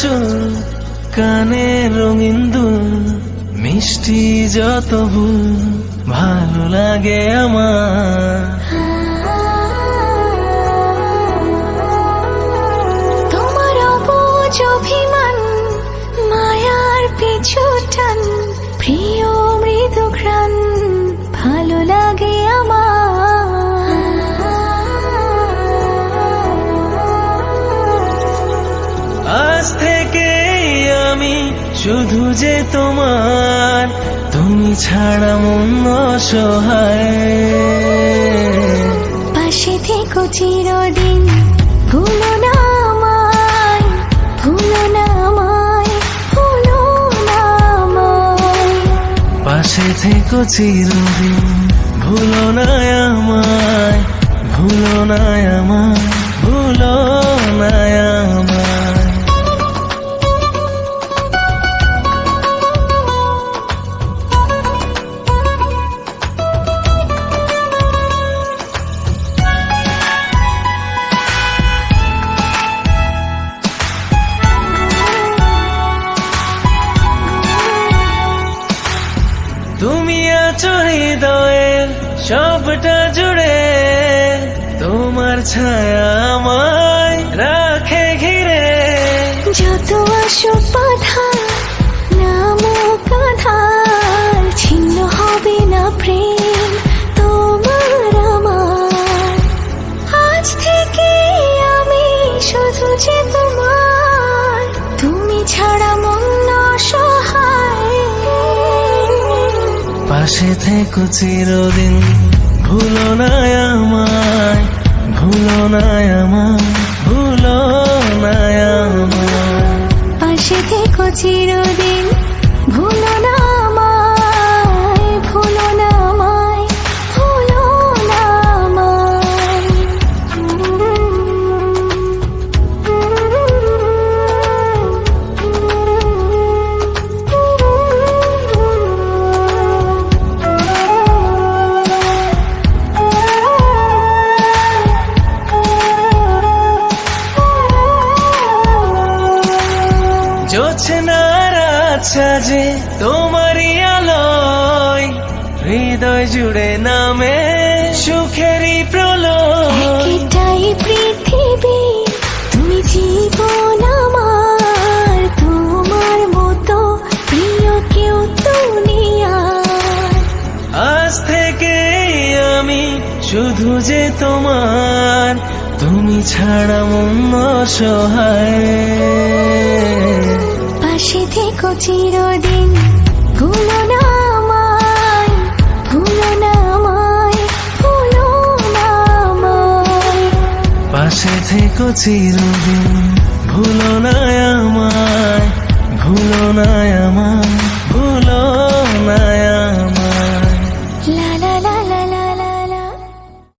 চুল কানে রঙিন দুল মিষ্টি যত ভুল ভালো লাগে আমার। তোমার অবুঝ অভিমান মায়ার পিছু টান প্রিয় মৃদু ঘ্রাণ ভালো লাগে আমার। আজ থেকে আমি শুধু যে তোমার, তুমি ছাড়া মন অসহায়। পাশে থেকো চিরদিন, ভুলো না আমায়, ভুলো না আমায়, ভুলো না আমায়। পাশে থেকো চিরদিন, ভুলো না আমায়, ভুলো না আমায়, ভুলো না আমায়। তুমি আছো হৃদয়ের সবটা জুড়ে, তোমার ছায়া আমায় রাখে ঘিরে। যত আসুক বাধা নামুক আধার, ছিন্ন হবে না প্রেম তোমার আমার। আজ থেকে আমি শুধু যে তোমার, তুমি ছাড়া মন অসহায়। পাশে থেকো চিরদিন, ভুলো না আমায়, ভুলো না আমায়, ভুলো না আমায়। পাশে থেকো চিরদিন, ভুলো না আমায়, ভুলো না আমায়, ভুলো না জোছনার আচ্ছা যে তোমারই আলোয়, হৃদয় জুড়ে নামে সুখেরই প্রলয়। এটাই পৃথিবী, তুমি জীবন আমার, তোমার মতো প্রিয় কেউ দুনিয়ায়। আজ থেকে আমি শুধু যে তোমার, তুমি ছাড়া মন অসহায়। পাশে থেকো চিরদিন, ভুলো না আমায়, ভুলো না আমায়, ভুলো না আমায়। পাশে থেকো চিরদিন, ভুলো না আমায়, ভুলো না আমায়।